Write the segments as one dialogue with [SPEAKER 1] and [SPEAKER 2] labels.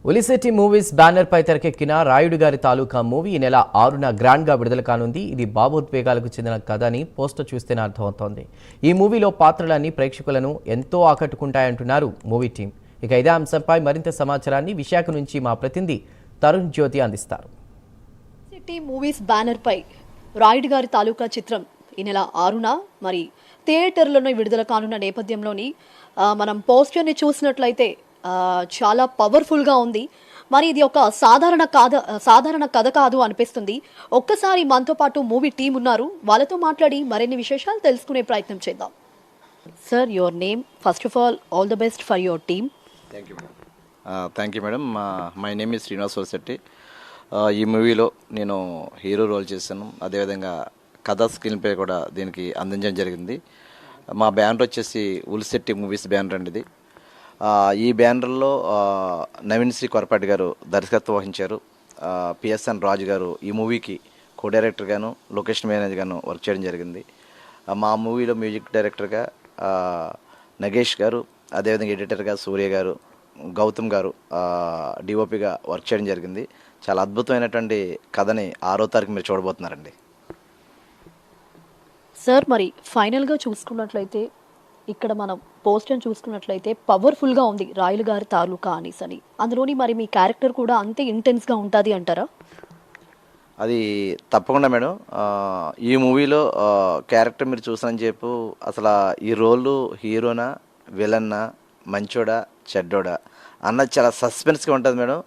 [SPEAKER 1] ఒలిశెట్టి movies banner పై తెరకెక్కిన రాయుడు గారి తాలూకా movie ఈ నెల 6న గ్రాండ్ గా విడుదల కానుంది. ఇది భావోద్వేగాలకు చెందిన కథ అని పోస్టర్ చూస్తేనే అర్థమవుతోంది. ఈ మూవీలో పాత్రలన్నీ ప్రేక్షకులను ఎంతో ఆకట్టుకుంటాయంటున్నారు మూవీ టీం. ఇక ఇదే అంశంపై మరింత సమాచారాన్ని విశాఖ నుంచి మా ప్రతినిధి తరుణ్ జ్యోతి అందిస్తారు.
[SPEAKER 2] ఒలిశెట్టి మూవీస్ బ్యానర్ పై రాయుడు గారి తాలూకా చిత్రం ఈ నెల 6న మరి థియేటర్లోనే విడుదల కానున్న నేపథ్యంలోని మనం పోస్టర్ని చూసినట్లయితే చాలా పవర్ఫుల్గా ఉంది. మరి ఇది ఒక సాధారణ కథ కాదు అనిపిస్తుంది. ఒక్కసారి మనతో పాటు మూవీ టీం ఉన్నారు, వాళ్ళతో మాట్లాడి మరిన్ని విశేషాలు తెలుసుకునే ప్రయత్నం చేద్దాం. Sir, your name first of all the best for your team.
[SPEAKER 3] Thank you madam. My name is Srinivas Olisetti. ఈ మూవీలో నేను హీరో రోల్ చేశాను. అదేవిధంగా కథ స్క్రీన్ ప్లే కూడా దీనికి అందించడం జరిగింది. మా బ్యానర్ వచ్చేసి ఒలిశెట్టి మూవీస్ బ్యానర్ అండి. ఇది ఈ బ్యానర్లో నవీన్ శ్రీ కొరపాటి గారు దర్శకత్వం వహించారు. పిఎస్ఎన్ రాజు గారు ఈ మూవీకి కో డైరెక్టర్గాను లొకేషన్ మేనేజర్గాను వర్క్ చేయడం జరిగింది. మా మూవీలో మ్యూజిక్ డైరెక్టర్గా నగేష్ గారు, అదేవిధంగా ఎడిటర్గా సూర్య గారు, గౌతమ్ గారు డిఓపిగా వర్క్ చేయడం జరిగింది. చాలా అద్భుతమైనటువంటి కథని 6వ తారీఖు మీరు చూడబోతున్నారండి.
[SPEAKER 2] సార్, మరి ఫైనల్గా చూసుకున్నట్లయితే ఇక్కడ మనం పోస్టర్ చూసుకున్నట్లయితే పవర్ఫుల్గా ఉంది రాయులు గారి తాలూకా అని. అందులోని మరి మీ క్యారెక్టర్ కూడా అంతే ఇంటెన్స్గా ఉంటుంది అంటారా?
[SPEAKER 3] అది తప్పకుండా మేడం. ఈ మూవీలో క్యారెక్టర్ మీరు చూసానని చెప్పు, అసలు ఈ రోలు హీరోనా, విలన్నా, మంచోడా, చెడ్డోడా అన్నది చాలా సస్పెన్స్గా ఉంటుంది మేడం.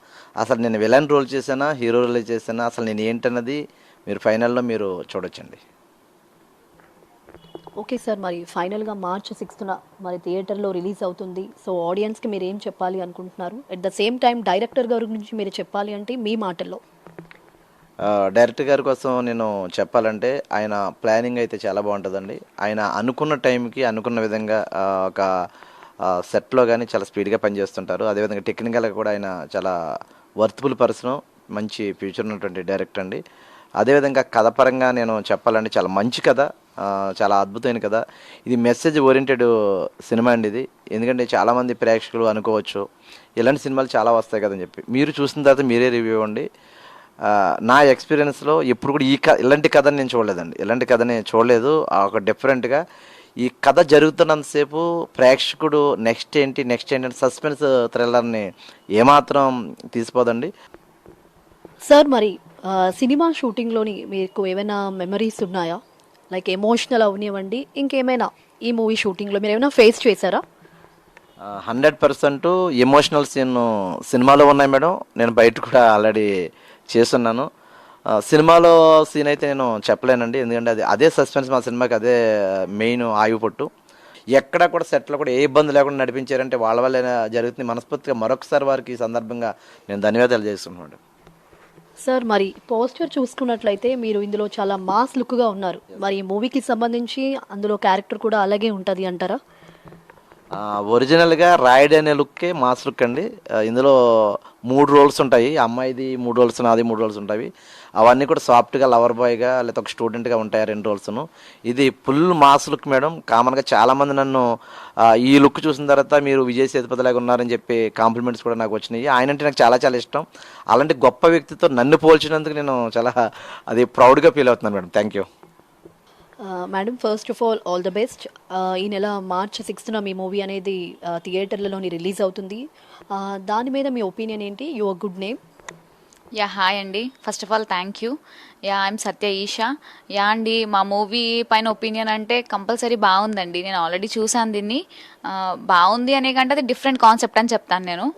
[SPEAKER 3] అసలు నేను విలన్ రోల్ చేశానా, హీరో రోల్ చేశానా, అసలు నేను ఏంటన్నది మీరు ఫైనల్లో మీరు చూడొచ్చండి.
[SPEAKER 2] ఓకే సార్, మరి ఫైనల్గా March 6న మరి థియేటర్లో రిలీజ్ అవుతుంది. సో ఆడియన్స్కి మీరు ఏం చెప్పాలి అనుకుంటున్నారు? At the same time director గారి గురించి మీరు చెప్పాలి అంటే మీ మాటల్లో.
[SPEAKER 3] డైరెక్టర్ గారి కోసం నేను చెప్పాలంటే ఆయన ప్లానింగ్ అయితే చాలా బాగుంటుందండి. ఆయన అనుకున్న టైంకి అనుకున్న విధంగా ఒక సెట్లో కానీ చాలా స్పీడ్గా పనిచేస్తుంటారు. అదేవిధంగా టెక్నికల్గా కూడా ఆయన చాలా వర్త్ఫుల్ పర్సన్, మంచి ఫ్యూచర్ ఉన్నటువంటి డైరెక్టర్ అండి. అదేవిధంగా కథ పరంగా నేను చెప్పాలంటే చాలా మంచి కథ, చాలా అద్భుతమైన కథ. ఇది మెసేజ్ ఓరియంటెడ్ సినిమా అండి ఇది. ఎందుకంటే చాలామంది ప్రేక్షకులు అనుకోవచ్చు ఇలాంటి సినిమాలు చాలా వస్తాయి కదని చెప్పి. మీరు చూసిన తర్వాత మీరే రివ్యూ ఇవ్వండి. నా ఎక్స్పీరియన్స్లో ఎప్పుడు కూడా ఇలాంటి కథని నేను చూడలేదండి. ఇలాంటి కథని చూడలేదు. ఒక డిఫరెంట్గా ఈ కథ జరుగుతున్నంతసేపు ప్రేక్షకుడు నెక్స్ట్ ఏంటి అంటే సస్పెన్స్ థ్రిల్లర్ని ఏమాత్రం తీసిపోదండి.
[SPEAKER 2] సార్, మరి సినిమా షూటింగ్లోని మీకు ఏమైనా మెమరీస్ ఉన్నాయా? లైక్ ఎమోషనల్ అవనివ్వండి, ఇంకేమైనా ఈ మూవీ షూటింగ్లో మీరు ఏమైనా ఫేస్ చేశారా?
[SPEAKER 3] 100% ఎమోషనల్ సినిమాలో ఉన్నాయి మేడం. నేను బయట కూడా ఆల్రెడీ చేస్తున్నాను. సినిమాలో సీన్ అయితే నేను చెప్పలేనండి. ఎందుకంటే అదే సస్పెన్స్ మా సినిమాకి, అదే మెయిన్ ఆయువు పట్టు. ఎక్కడ కూడా సెట్లో కూడా ఏ ఇబ్బంది లేకుండా నడిపించారంటే వాళ్ళ వల్ల జరుగుతుంది. మనస్ఫూర్తిగా మరొకసారి వారికి ఈ సందర్భంగా నేను ధన్యవాదాలు చేస్తున్నాను.
[SPEAKER 2] సార్, మరి పోస్టర్ చూసుకున్నట్లయితే మీరు ఇందులో చాలా మాస్ లుక్గా ఉన్నారు. మరి ఈ మూవీకి సంబంధించి అందులో క్యారెక్టర్ కూడా అలాగే ఉంటుంది అంటారా?
[SPEAKER 3] ఒరిజినల్గా రాయుడు అనే లుక్కే మాస్ లుక్ అండి. ఇందులో 3 రోల్స్ ఉంటాయి. అమ్మాయిది 3 రోల్స్, నాది 3 రోల్స్ ఉంటాయి. అవన్నీ కూడా సాఫ్ట్గా లవర్ బాయ్గా లేదా ఒక స్టూడెంట్గా ఉంటాయి 2 రోల్స్ను. ఇది ఫుల్ మాస్ లుక్ మేడం. కామన్గా చాలామంది నన్ను ఈ లుక్ చూసిన తర్వాత మీరు విజయ్ సేతుపతిలాగా ఉన్నారని చెప్పి కాంప్లిమెంట్స్ కూడా నాకు వచ్చినాయి. ఆయన అంటే నాకు చాలా చాలా ఇష్టం. అలాంటి గొప్ప వ్యక్తితో నన్ను పోల్చినందుకు నేను చాలా అది ప్రౌడ్గా ఫీల్ అవుతున్నాను madam. Thank you
[SPEAKER 2] madam. First of all the best. ఈ నెల March 6న మీ మూవీ అనేది థియేటర్లలోని రిలీజ్ అవుతుంది. దాని మీద మీ ఒపీనియన్ ఏంటి? Your good name.
[SPEAKER 4] Yeah, hi అండి. First of all thank you. Yeah, I'm Satya Eesha. Yeah అండి, మా మూవీ పైన ఒపీనియన్ అంటే కంపల్సరీ బాగుందండి. నేను ఆల్రెడీ చూసాను దీన్ని. బాగుంది అనే కంటే అది డిఫరెంట్ కాన్సెప్ట్ అని చెప్తాను నేను.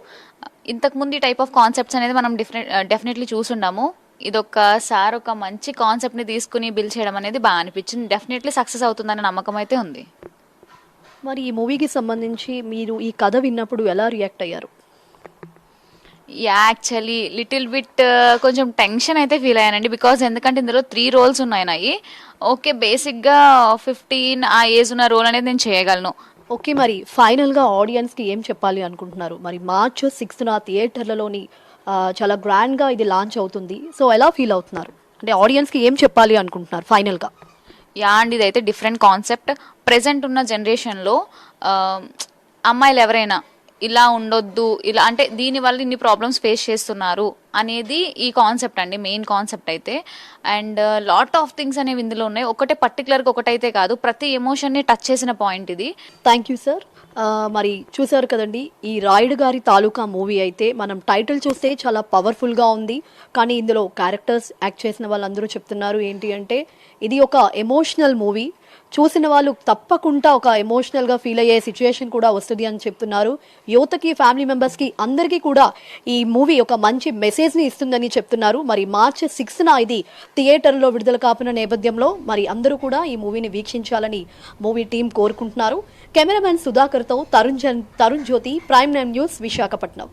[SPEAKER 4] ఇంతకుముందు ఈ టైప్ ఆఫ్ కాన్సెప్ట్స్ అనేది మనం డెఫినెట్లీ చూసుండాము. ఇదొక్కసారి ఒక మంచి కాన్సెప్ట్ని తీసుకుని బిల్డ్ చేయడం అనేది బాగా అనిపించింది. డెఫినెట్లీ సక్సెస్ అవుతుందనే నమ్మకం అయితే ఉంది.
[SPEAKER 2] మరి ఈ మూవీకి సంబంధించి మీరు ఈ కథ విన్నప్పుడు ఎలా రియాక్ట్ అయ్యారు?
[SPEAKER 4] యాక్చువల్లీ లిటిల్ బిట్ కొంచెం టెన్షన్ అయితే ఫీల్ అయ్యానండి. బికాజ్ ఎందుకంటే ఇందులో 3 రోల్స్ ఉన్నాయి. ఓకే, బేసిక్గా 15 ఆ ఏజ్ ఉన్న రోల్ అనేది నేను చేయగలను.
[SPEAKER 2] ఓకే, మరి ఫైనల్గా ఆడియన్స్కి ఏం చెప్పాలి అనుకుంటున్నారు? మరి March 6న థియేటర్లలోని చాలా గ్రాండ్గా ఇది లాంచ్ అవుతుంది. సో ఎలా ఫీల్ అవుతున్నారు? అంటే ఆడియన్స్కి ఏం చెప్పాలి అనుకుంటున్నారు ఫైనల్గా?
[SPEAKER 4] యా అండి, ఇదైతే డిఫరెంట్ కాన్సెప్ట్. ప్రెజెంట్ ఉన్న జనరేషన్లో అమ్మాయిలు ఎవరైనా ఇలా ఉండొద్దు, ఇలా అంటే దీనివల్ల ఇన్ని ప్రాబ్లమ్స్ ఫేస్ చేస్తున్నారు అనేది ఈ కాన్సెప్ట్ అండి, మెయిన్ కాన్సెప్ట్ అయితే. అండ్ లాట్ ఆఫ్ థింగ్స్ అనేవి ఇందులో ఉన్నాయి. ఒకటే పర్టికులర్గా ఒకటైతే కాదు, ప్రతి ఎమోషన్ని టచ్ చేసిన పాయింట్ ఇది.
[SPEAKER 2] Thank you sir. మరి చూసారు కదండి, ఈ రాయుడు గారి తాలూకా మూవీ అయితే మనం టైటిల్ చూస్తే చాలా పవర్ఫుల్గా ఉంది, కానీ ఇందులో క్యారెక్టర్స్ యాక్ట్ చేసిన వాళ్ళందరూ చెప్తున్నారు ఏంటి అంటే ఇది ఒక ఎమోషనల్ మూవీ, చూసిన వాళ్ళు తప్పకుండా ఒక ఎమోషనల్గా ఫీల్ అయ్యే సిచ్యుయేషన్ కూడా వస్తుంది అని చెప్తున్నారు. యువతకి, ఫ్యామిలీ మెంబర్స్కి అందరికీ కూడా ఈ మూవీ ఒక మంచి మెసేజ్ని ఇస్తుందని చెప్తున్నారు. మరి March 6న ఇది థియేటర్లో విడుదల కాపున నేపథ్యంలో మరి అందరూ కూడా ఈ మూవీని వీక్షించాలని మూవీ టీం కోరుకుంటున్నారు. కెమెరామెన్ సుధాకర్తో తరుణ్ జ్యోతి, ప్రైమ్ 9 న్యూస్, విశాఖపట్నం.